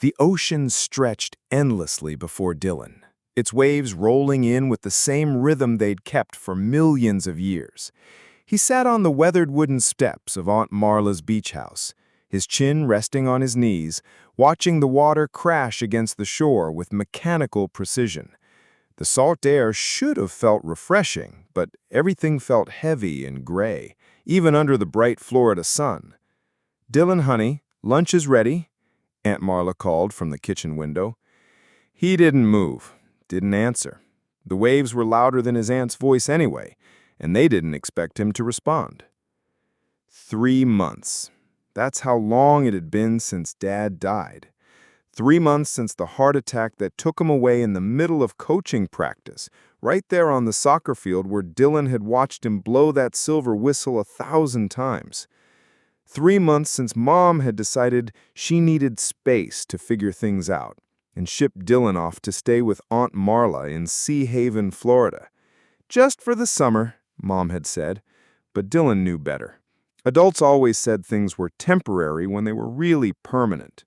The ocean stretched endlessly before Dylan, its waves rolling in with the same rhythm they'd kept for millions of years. He sat on the weathered wooden steps of Aunt Marla's beach house, his chin resting on his knees, watching the water crash against the shore with mechanical precision. The salt air should have felt refreshing, but everything felt heavy and gray, even under the bright Florida sun. "Dylan, honey, lunch is ready," Aunt Marla called from the kitchen window. He didn't move, didn't answer. The waves were louder than his aunt's voice anyway, and they didn't expect him to respond. 3 months. That's how long it had been since Dad died. 3 months since the heart attack that took him away in the middle of coaching practice, right there on the soccer field where Dylan had watched him blow that silver whistle 1,000 times. 3 months since Mom had decided she needed space to figure things out and shipped Dylan off to stay with Aunt Marla in Sea Haven, Florida. Just for the summer, Mom had said, but Dylan knew better. Adults always said things were temporary when they were really permanent.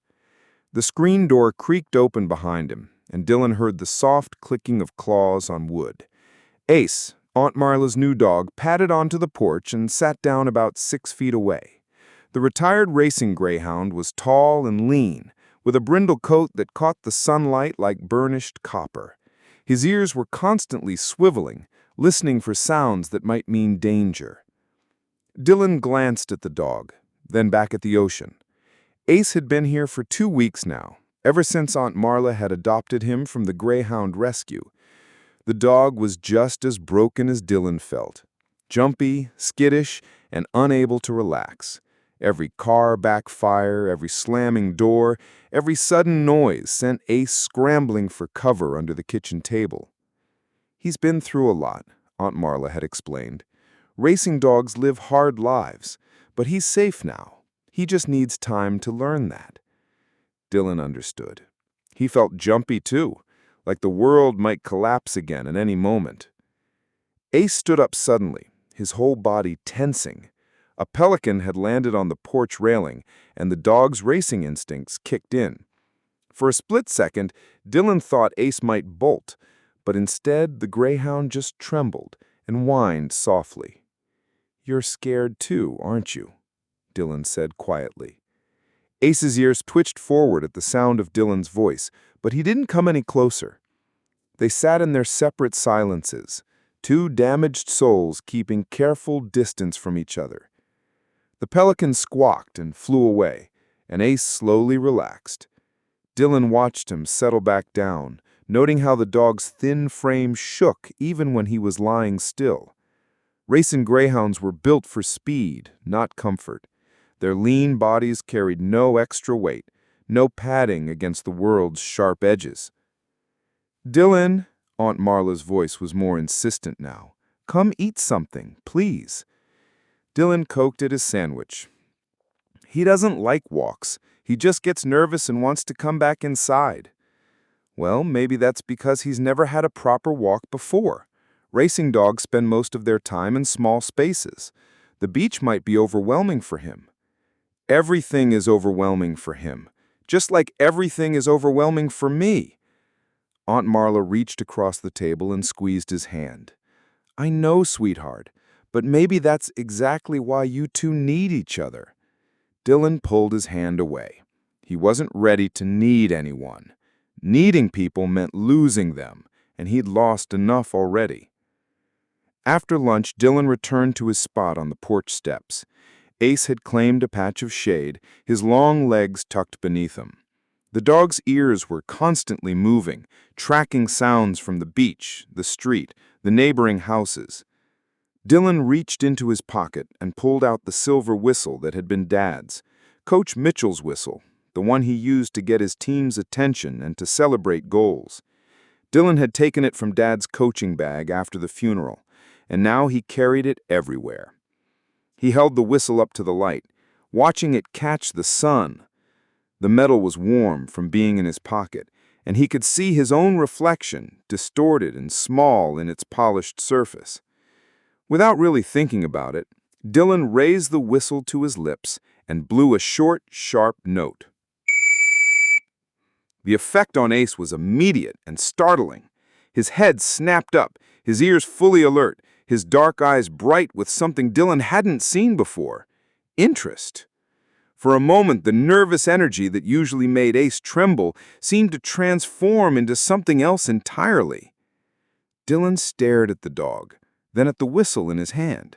The screen door creaked open behind him, and Dylan heard the soft clicking of claws on wood. Ace, Aunt Marla's new dog, padded onto the porch and sat down about 6 feet away. The retired racing greyhound was tall and lean, with a brindle coat that caught the sunlight like burnished copper. His ears were constantly swiveling, listening for sounds that might mean danger. Dylan glanced at the dog, then back at the ocean. Ace had been here for 2 weeks now, ever since Aunt Marla had adopted him from the greyhound rescue. The dog was just as broken as Dylan felt, jumpy, skittish, and unable to relax. Every car backfire, every slamming door, every sudden noise sent Ace scrambling for cover under the kitchen table. "He's been through a lot," Aunt Marla had explained. "Racing dogs live hard lives, but he's safe now. He just needs time to learn that." Dylan understood. He felt jumpy too, like the world might collapse again at any moment. Ace stood up suddenly, his whole body tensing. A pelican had landed on the porch railing, and the dog's racing instincts kicked in. For a split second, Dylan thought Ace might bolt, but instead the greyhound just trembled and whined softly. "You're scared too, aren't you?" Dylan said quietly. Ace's ears twitched forward at the sound of Dylan's voice, but he didn't come any closer. They sat in their separate silences, two damaged souls keeping careful distance from each other. The pelican squawked and flew away, and Ace slowly relaxed. Dylan watched him settle back down, noting how the dog's thin frame shook even when he was lying still. Racing greyhounds were built for speed, not comfort. Their lean bodies carried no extra weight, no padding against the world's sharp edges. "Dylan," Aunt Marla's voice was more insistent now, "come eat something, please." Dylan poked at his sandwich. "He doesn't like walks. He just gets nervous and wants to come back inside." Well, maybe that's because he's never had a proper walk before. Racing dogs spend most of their time in small spaces. The beach might be overwhelming for him. Everything is overwhelming for him, just like everything is overwhelming for me. Aunt Marla reached across the table and squeezed his hand. "I know, sweetheart, but maybe that's exactly why you two need each other." Dylan pulled his hand away. He wasn't ready to need anyone. Needing people meant losing them, and he'd lost enough already. After lunch, Dylan returned to his spot on the porch steps. Ace had claimed a patch of shade, his long legs tucked beneath him. The dog's ears were constantly moving, tracking sounds from the beach, the street, the neighboring houses. Dylan reached into his pocket and pulled out the silver whistle that had been Dad's, Coach Mitchell's whistle, the one he used to get his team's attention and to celebrate goals. Dylan had taken it from Dad's coaching bag after the funeral, and now he carried it everywhere. He held the whistle up to the light, watching it catch the sun. The metal was warm from being in his pocket, and he could see his own reflection, distorted and small in its polished surface. Without really thinking about it, Dylan raised the whistle to his lips and blew a short, sharp note. The effect on Ace was immediate and startling. His head snapped up, his ears fully alert, his dark eyes bright with something Dylan hadn't seen before: interest. For a moment, the nervous energy that usually made Ace tremble seemed to transform into something else entirely. Dylan stared at the dog, then at the whistle in his hand.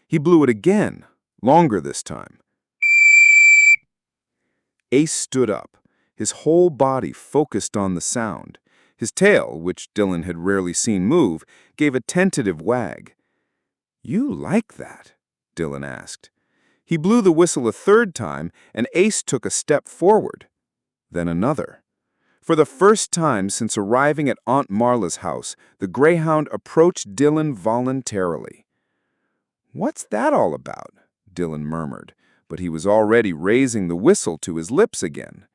He blew it again, longer this time. Ace stood up, his whole body focused on the sound. His tail, which Dylan had rarely seen move, gave a tentative wag. "You like that?" Dylan asked. He blew the whistle a third time, and Ace took a step forward, then another. For the first time since arriving at Aunt Marla's house, the greyhound approached Dylan voluntarily. "What's that all about?" Dylan murmured, but he was already raising the whistle to his lips again.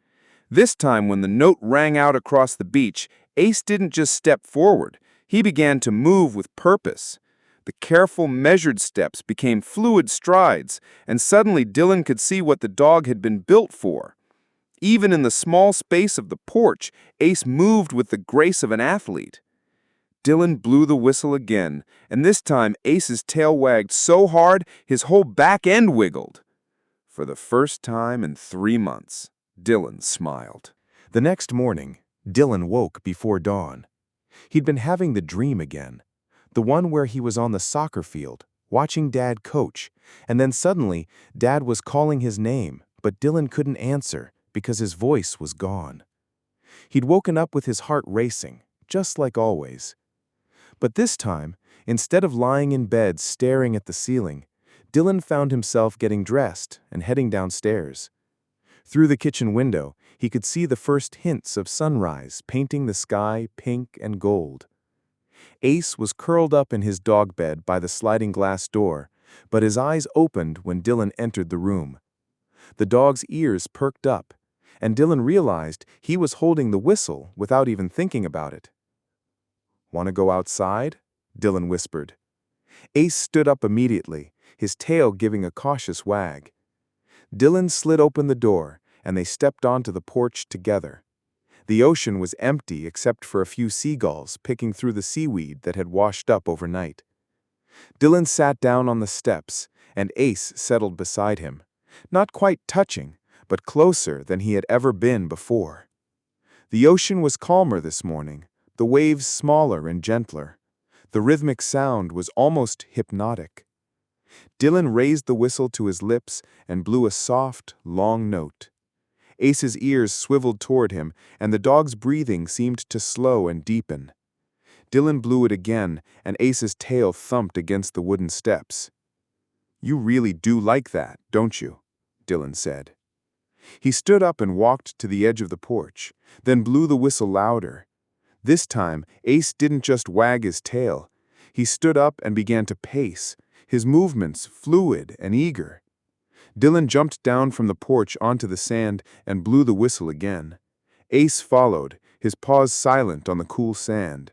This time, when the note rang out across the beach, Ace didn't just step forward. He began to move with purpose. The careful, measured steps became fluid strides, and suddenly Dylan could see what the dog had been built for. Even in the small space of the porch, Ace moved with the grace of an athlete. Dylan blew the whistle again, and this time Ace's tail wagged so hard his whole back end wiggled. For the first time in 3 months, Dylan smiled. The next morning, Dylan woke before dawn. He'd been having the dream again. The one where he was on the soccer field, watching Dad coach, and then suddenly, Dad was calling his name, but Dylan couldn't answer because his voice was gone. He'd woken up with his heart racing, just like always. But this time, instead of lying in bed staring at the ceiling, Dylan found himself getting dressed and heading downstairs. Through the kitchen window, he could see the first hints of sunrise painting the sky pink and gold. Ace was curled up in his dog bed by the sliding glass door, but his eyes opened when Dylan entered the room. The dog's ears perked up, and Dylan realized he was holding the whistle without even thinking about it. "Want to go outside?" Dylan whispered. Ace stood up immediately, his tail giving a cautious wag. Dylan slid open the door, and they stepped onto the porch together. The ocean was empty except for a few seagulls picking through the seaweed that had washed up overnight. Dylan sat down on the steps, and Ace settled beside him, not quite touching, but closer than he had ever been before. The ocean was calmer this morning, the waves smaller and gentler. The rhythmic sound was almost hypnotic. Dylan raised the whistle to his lips and blew a soft, long note. Ace's ears swiveled toward him, and the dog's breathing seemed to slow and deepen. Dylan blew it again, and Ace's tail thumped against the wooden steps. "You really do like that, don't you?" Dylan said. He stood up and walked to the edge of the porch, then blew the whistle louder. This time, Ace didn't just wag his tail. He stood up and began to pace, his movements fluid and eager. Dylan jumped down from the porch onto the sand and blew the whistle again. Ace followed, his paws silent on the cool sand.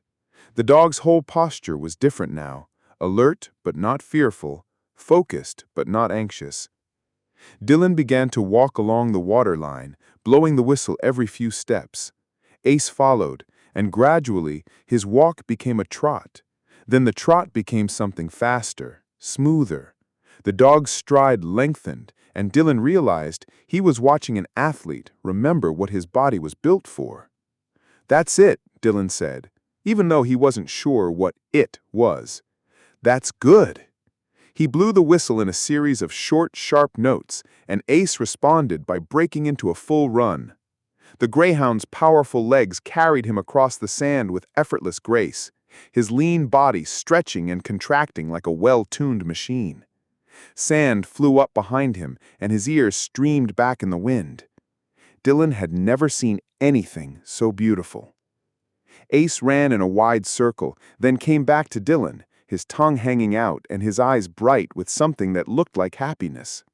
The dog's whole posture was different now, alert but not fearful, focused but not anxious. Dylan began to walk along the waterline, blowing the whistle every few steps. Ace followed, and gradually his walk became a trot. Then the trot became something faster, smoother. The dog's stride lengthened, and Dylan realized he was watching an athlete remember what his body was built for. "That's it," Dylan said, even though he wasn't sure what it was. "That's good." He blew the whistle in a series of short, sharp notes, and Ace responded by breaking into a full run. The greyhound's powerful legs carried him across the sand with effortless grace, his lean body stretching and contracting like a well-tuned machine. Sand flew up behind him, and his ears streamed back in the wind. Dylan had never seen anything so beautiful. Ace ran in a wide circle, then came back to Dylan, his tongue hanging out and his eyes bright with something that looked like happiness.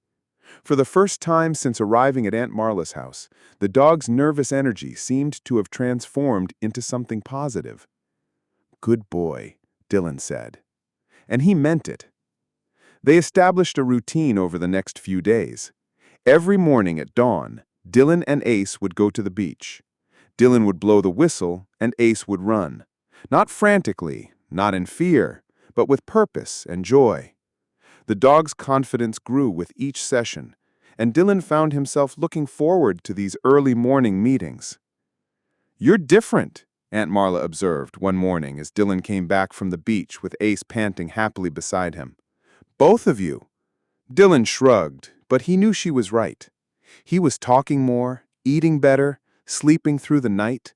For the first time since arriving at Aunt Marla's house, the dog's nervous energy seemed to have transformed into something positive. "Good boy," Dylan said. And he meant it. They established a routine over the next few days. Every morning at dawn, Dylan and Ace would go to the beach. Dylan would blow the whistle, and Ace would run. Not frantically, not in fear, but with purpose and joy. The dog's confidence grew with each session, and Dylan found himself looking forward to these early morning meetings. "You're different," Aunt Marla observed one morning as Dylan came back from the beach with Ace panting happily beside him. "Both of you." Dylan shrugged, but he knew she was right. He was talking more, eating better, sleeping through the night.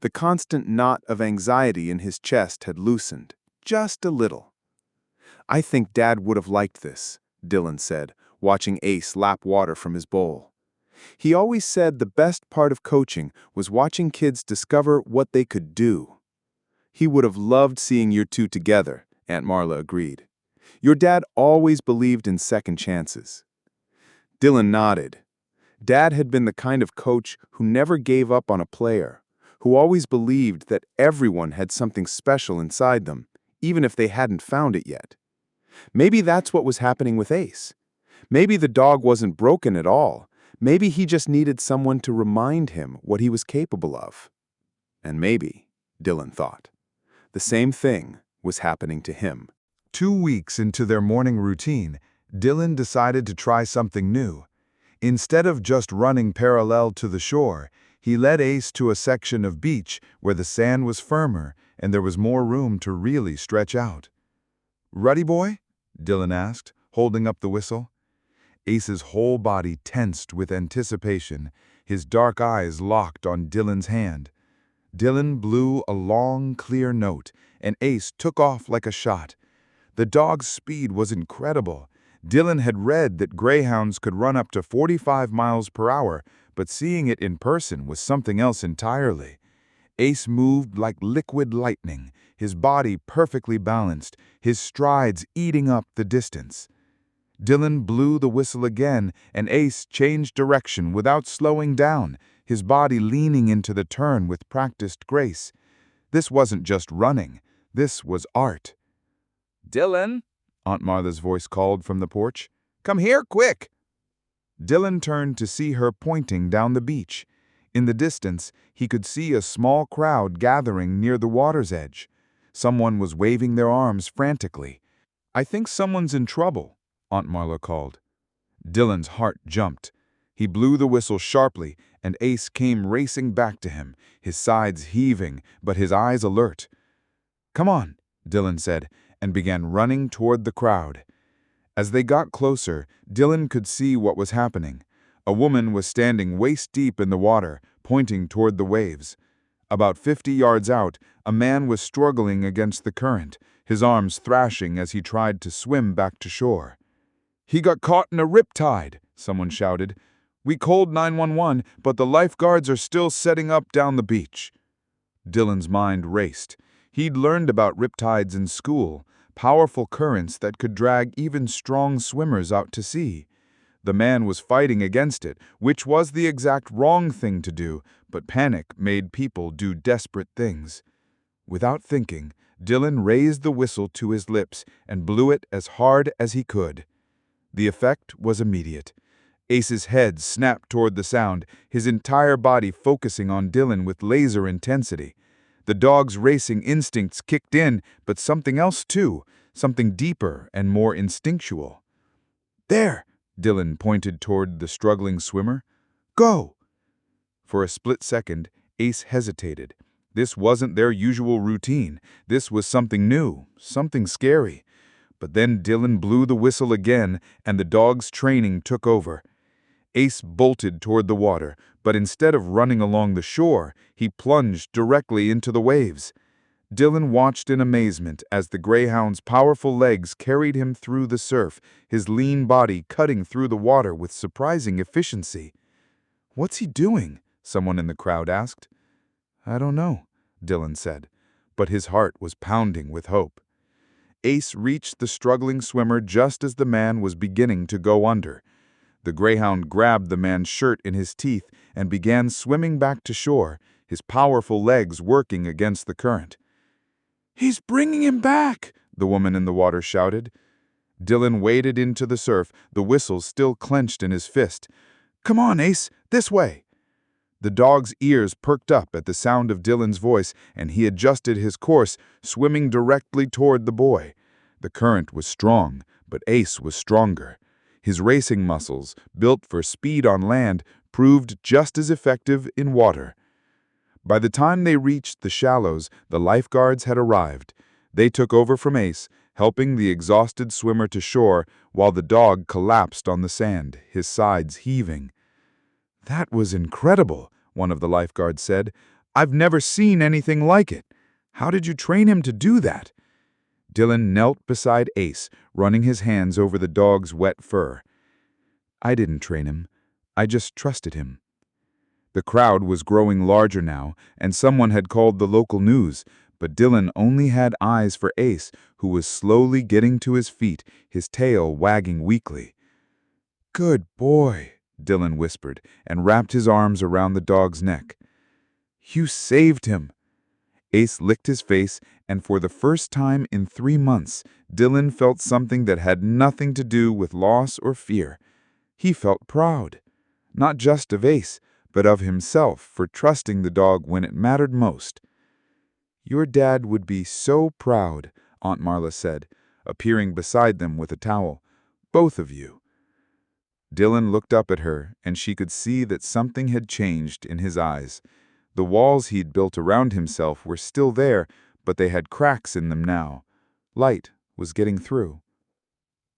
The constant knot of anxiety in his chest had loosened, just a little. "I think Dad would have liked this," Dylan said, watching Ace lap water from his bowl. He always said the best part of coaching was watching kids discover what they could do. "He would have loved seeing you two together," Aunt Marla agreed. "Your dad always believed in second chances." Dylan nodded. Dad had been the kind of coach who never gave up on a player, who always believed that everyone had something special inside them, even if they hadn't found it yet. Maybe that's what was happening with Ace. Maybe the dog wasn't broken at all. Maybe he just needed someone to remind him what he was capable of. And maybe, Dylan thought, the same thing was happening to him. 2 weeks into their morning routine, Dylan decided to try something new. Instead of just running parallel to the shore, he led Ace to a section of beach where the sand was firmer and there was more room to really stretch out. "Ready, boy?" Dylan asked, holding up the whistle. Ace's whole body tensed with anticipation, his dark eyes locked on Dylan's hand. Dylan blew a long, clear note, and Ace took off like a shot. The dog's speed was incredible. Dylan had read that greyhounds could run up to 45 miles per hour, but seeing it in person was something else entirely. Ace moved like liquid lightning, his body perfectly balanced, his strides eating up the distance. Dylan blew the whistle again, and Ace changed direction without slowing down, his body leaning into the turn with practiced grace. This wasn't just running, this was art. "Dylan," Aunt Martha's voice called from the porch. "Come here, quick!" Dylan turned to see her pointing down the beach. In the distance, he could see a small crowd gathering near the water's edge. Someone was waving their arms frantically. "I think someone's in trouble," Aunt Marla called. Dylan's heart jumped. He blew the whistle sharply, and Ace came racing back to him, his sides heaving, but his eyes alert. "Come on," Dylan said, and began running toward the crowd. As they got closer, Dylan could see what was happening. A woman was standing waist-deep in the water, pointing toward the waves. About 50 yards out, a man was struggling against the current, his arms thrashing as he tried to swim back to shore. "He got caught in a riptide," someone shouted. "We called 911, but the lifeguards are still setting up down the beach." Dylan's mind raced. He'd learned about riptides in school, powerful currents that could drag even strong swimmers out to sea. The man was fighting against it, which was the exact wrong thing to do, but panic made people do desperate things. Without thinking, Dylan raised the whistle to his lips and blew it as hard as he could. The effect was immediate. Ace's head snapped toward the sound, his entire body focusing on Dylan with laser intensity. The dog's racing instincts kicked in, but something else too, something deeper and more instinctual. "There!" Dylan pointed toward the struggling swimmer. "Go!" For a split second, Ace hesitated. This wasn't their usual routine. This was something new, something scary. But then Dylan blew the whistle again, and the dog's training took over. Ace bolted toward the water, but instead of running along the shore, he plunged directly into the waves. Dylan watched in amazement as the greyhound's powerful legs carried him through the surf, his lean body cutting through the water with surprising efficiency. "What's he doing?" someone in the crowd asked. "I don't know," Dylan said, but his heart was pounding with hope. Ace reached the struggling swimmer just as the man was beginning to go under. The greyhound grabbed the man's shirt in his teeth and began swimming back to shore, his powerful legs working against the current. "He's bringing him back!" the woman in the water shouted. Dylan waded into the surf, the whistle still clenched in his fist. "Come on, Ace, this way!" The dog's ears perked up at the sound of Dylan's voice, and he adjusted his course, swimming directly toward the boy. The current was strong, but Ace was stronger. His racing muscles, built for speed on land, proved just as effective in water. By the time they reached the shallows, the lifeguards had arrived. They took over from Ace, helping the exhausted swimmer to shore while the dog collapsed on the sand, his sides heaving. "That was incredible," one of the lifeguards said. "I've never seen anything like it. How did you train him to do that?" Dylan knelt beside Ace, running his hands over the dog's wet fur. "I didn't train him. I just trusted him." The crowd was growing larger now, and someone had called the local news, but Dylan only had eyes for Ace, who was slowly getting to his feet, his tail wagging weakly. "Good boy," Dylan whispered, and wrapped his arms around the dog's neck. "You saved him." Ace licked his face, and for the first time in 3 months, Dylan felt something that had nothing to do with loss or fear. He felt proud, not just of Ace, but of himself for trusting the dog when it mattered most. "Your dad would be so proud," Aunt Marla said, appearing beside them with a towel. "Both of you." Dylan looked up at her, and she could see that something had changed in his eyes. The walls he'd built around himself were still there, but they had cracks in them now. Light was getting through.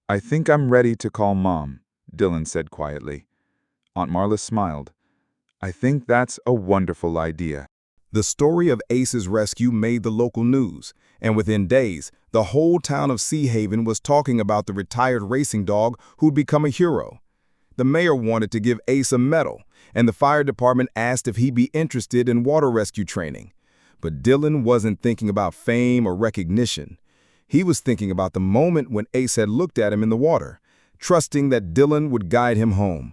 "I think I'm ready to call Mom," Dylan said quietly. Aunt Marla smiled. "I think that's a wonderful idea." The story of Ace's rescue made the local news, and within days, the whole town of Sea Haven was talking about the retired racing dog who'd become a hero. The mayor wanted to give Ace a medal, and the fire department asked if he'd be interested in water rescue training. But Dylan wasn't thinking about fame or recognition. He was thinking about the moment when Ace had looked at him in the water, trusting that Dylan would guide him home.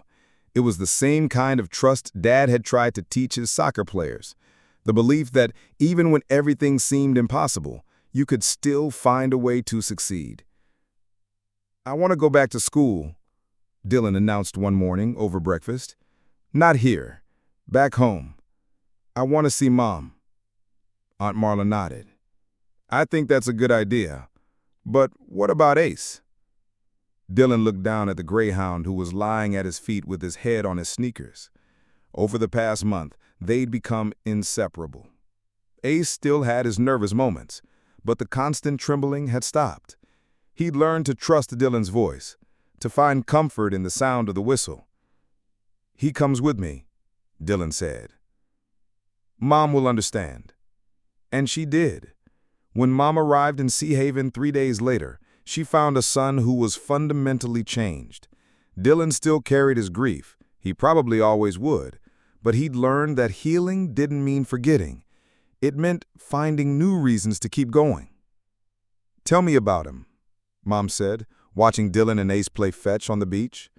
It was the same kind of trust Dad had tried to teach his soccer players. The belief that even when everything seemed impossible, you could still find a way to succeed. "I want to go back to school," Dylan announced one morning over breakfast. "Not here. Back home. I want to see Mom." Aunt Marla nodded. "I think that's a good idea. But what about Ace?" Dylan looked down at the greyhound who was lying at his feet with his head on his sneakers. Over the past month, they'd become inseparable. Ace still had his nervous moments, but the constant trembling had stopped. He'd learned to trust Dylan's voice, to find comfort in the sound of the whistle. "He comes with me," Dylan said. "Mom will understand." And she did. When Mom arrived in Sea Haven 3 days later, she found a son who was fundamentally changed. Dylan still carried his grief. He probably always would. But he'd learned that healing didn't mean forgetting. It meant finding new reasons to keep going. "Tell me about him," Mom said, watching Dylan and Ace play fetch on the beach.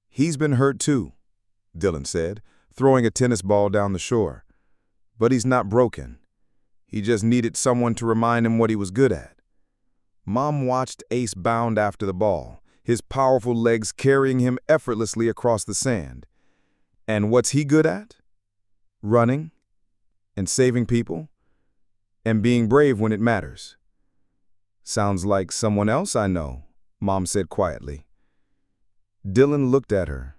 "He's been hurt too," Dylan said, throwing a tennis ball down the shore. "But he's not broken. He just needed someone to remind him what he was good at." Mom watched Ace bound after the ball, his powerful legs carrying him effortlessly across the sand. "And what's he good at?" "Running, and saving people, and being brave when it matters." "Sounds like someone else I know," Mom said quietly. Dylan looked at her.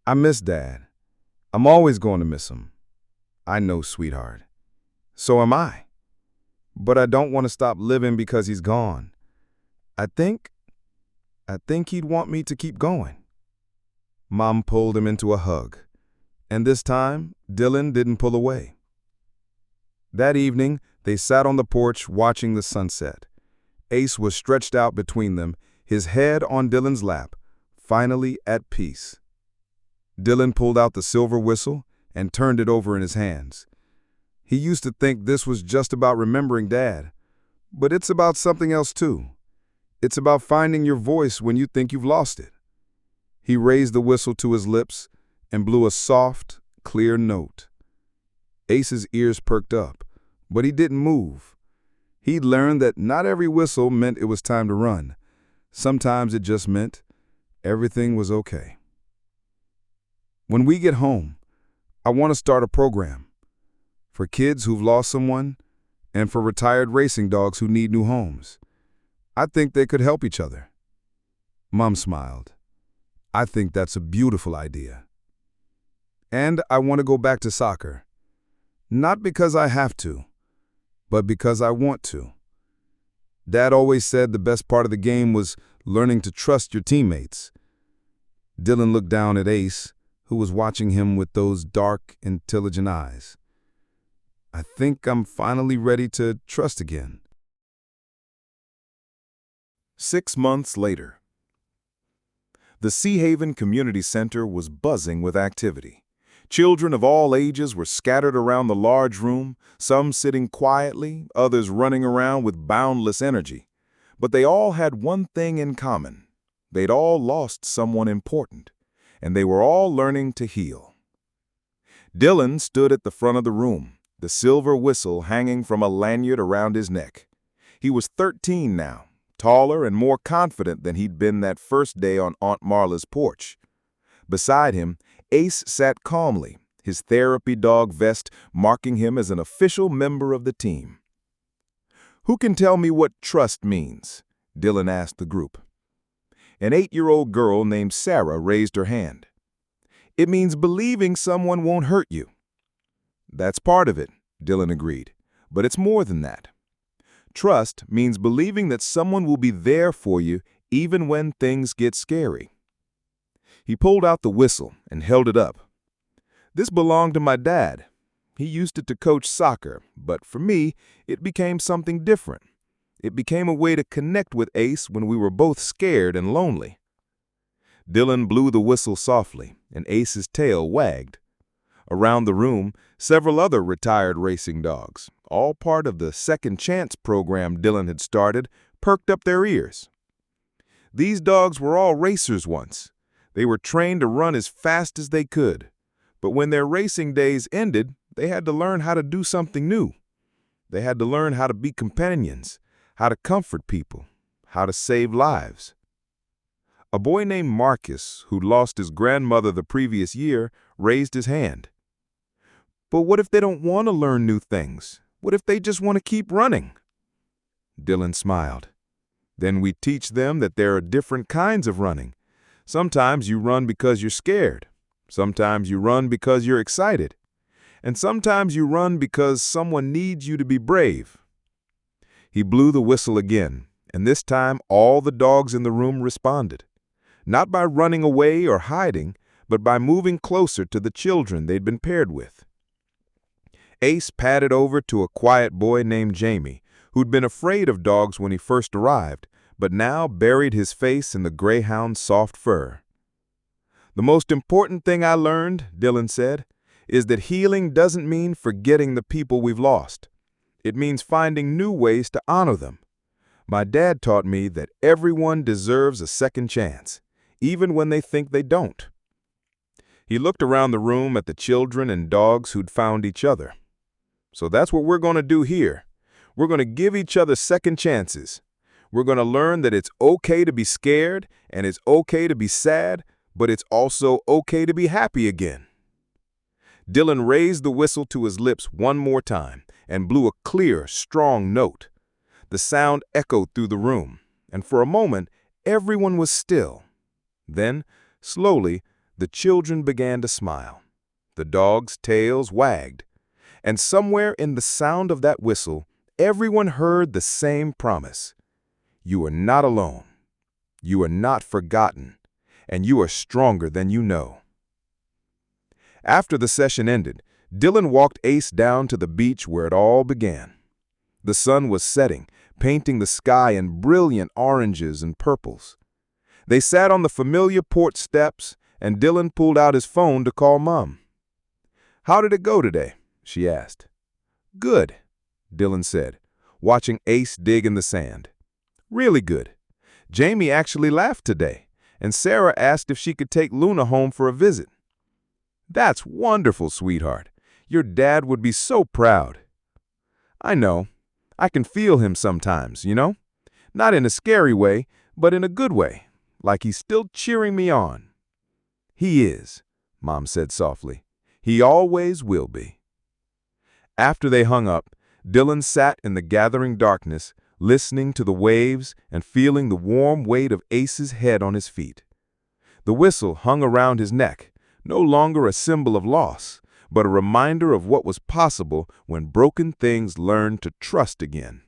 "I miss Dad. I'm always going to miss him." "I know, sweetheart. So am I. But I don't want to stop living because he's gone. I think he'd want me to keep going." Mom pulled him into a hug, and this time, Dylan didn't pull away. That evening, they sat on the porch watching the sunset. Ace was stretched out between them, his head on Dylan's lap, finally at peace. Dylan pulled out the silver whistle and turned it over in his hands. He used to think this was just about remembering Dad, but it's about something else too. It's about finding your voice when you think you've lost it. He raised the whistle to his lips and blew a soft, clear note. Ace's ears perked up, but he didn't move. He'd learned that not every whistle meant it was time to run. Sometimes it just meant everything was okay. "When we get home, I want to start a program for kids who've lost someone and for retired racing dogs who need new homes. I think they could help each other." Mom smiled. "I think that's a beautiful idea. And I want to go back to soccer. Not because I have to, but because I want to. Dad always said the best part of the game was learning to trust your teammates." Dylan looked down at Ace, who was watching him with those dark, intelligent eyes. "I think I'm finally ready to trust again." 6 months later. The Sea Haven Community Center was buzzing with activity. Children of all ages were scattered around the large room, some sitting quietly, others running around with boundless energy. But they all had one thing in common. They'd all lost someone important, and they were all learning to heal. Dylan stood at the front of the room, the silver whistle hanging from a lanyard around his neck. He was 13 now, taller and more confident than he'd been that first day on Aunt Marla's porch. Beside him, Ace sat calmly, his therapy dog vest marking him as an official member of the team. "Who can tell me what trust means?" Dylan asked the group. An 8-year-old girl named Sarah raised her hand. "It means believing someone won't hurt you." "That's part of it," Dylan agreed, "but it's more than that. Trust means believing that someone will be there for you even when things get scary." He pulled out the whistle and held it up. "This belonged to my dad. He used it to coach soccer, but for me, it became something different. It became a way to connect with Ace when we were both scared and lonely." Dylan blew the whistle softly, and Ace's tail wagged. Around the room, several other retired racing dogs, all part of the Second Chance program Dylan had started, perked up their ears. These dogs were all racers once. They were trained to run as fast as they could. But when their racing days ended, they had to learn how to do something new. They had to learn how to be companions, how to comfort people, how to save lives. A boy named Marcus, who'd lost his grandmother the previous year, raised his hand. "But what if they don't want to learn new things? What if they just want to keep running?" Dylan smiled. "Then we teach them that there are different kinds of running. Sometimes you run because you're scared. Sometimes you run because you're excited. And sometimes you run because someone needs you to be brave." He blew the whistle again, and this time all the dogs in the room responded. Not by running away or hiding, but by moving closer to the children they'd been paired with. Ace padded over to a quiet boy named Jamie, who'd been afraid of dogs when he first arrived, but now buried his face in the greyhound's soft fur. "The most important thing I learned," Dylan said, "is that healing doesn't mean forgetting the people we've lost. It means finding new ways to honor them. My dad taught me that everyone deserves a second chance, even when they think they don't." He looked around the room at the children and dogs who'd found each other. "So that's what we're going to do here. We're going to give each other second chances. We're going to learn that it's okay to be scared and it's okay to be sad, but it's also okay to be happy again." Dylan raised the whistle to his lips one more time and blew a clear, strong note. The sound echoed through the room, and for a moment, everyone was still. Then, slowly, the children began to smile. The dogs' tails wagged. And somewhere in the sound of that whistle, everyone heard the same promise. You are not alone. You are not forgotten. And you are stronger than you know. After the session ended, Dylan walked Ace down to the beach where it all began. The sun was setting, painting the sky in brilliant oranges and purples. They sat on the familiar porch steps, and Dylan pulled out his phone to call Mom. "How did it go today?" she asked. "Good," Dylan said, watching Ace dig in the sand. "Really good. Jamie actually laughed today, and Sarah asked if she could take Luna home for a visit." "That's wonderful, sweetheart. Your dad would be so proud." "I know. I can feel him sometimes, you know? Not in a scary way, but in a good way, like he's still cheering me on." "He is," Mom said softly. He always will be. After they hung up, Dylan sat in the gathering darkness, listening to the waves and feeling the warm weight of Ace's head on his feet. The whistle hung around his neck, no longer a symbol of loss, but a reminder of what was possible when broken things learned to trust again.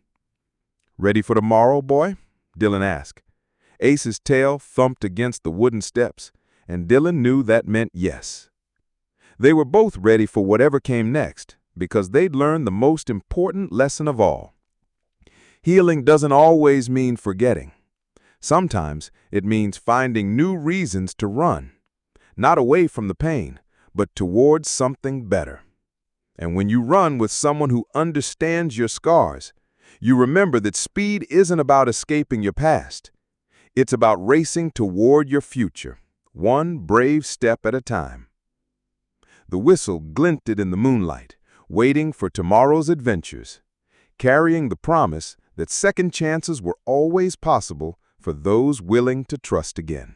"Ready for tomorrow, boy?" Dylan asked. Ace's tail thumped against the wooden steps, and Dylan knew that meant yes. They were both ready for whatever came next, because they'd learned the most important lesson of all. Healing doesn't always mean forgetting. Sometimes it means finding new reasons to run, not away from the pain, but towards something better. And when you run with someone who understands your scars, you remember that speed isn't about escaping your past. It's about racing toward your future, one brave step at a time. The whistle glinted in the moonlight, waiting for tomorrow's adventures, carrying the promise that second chances were always possible for those willing to trust again.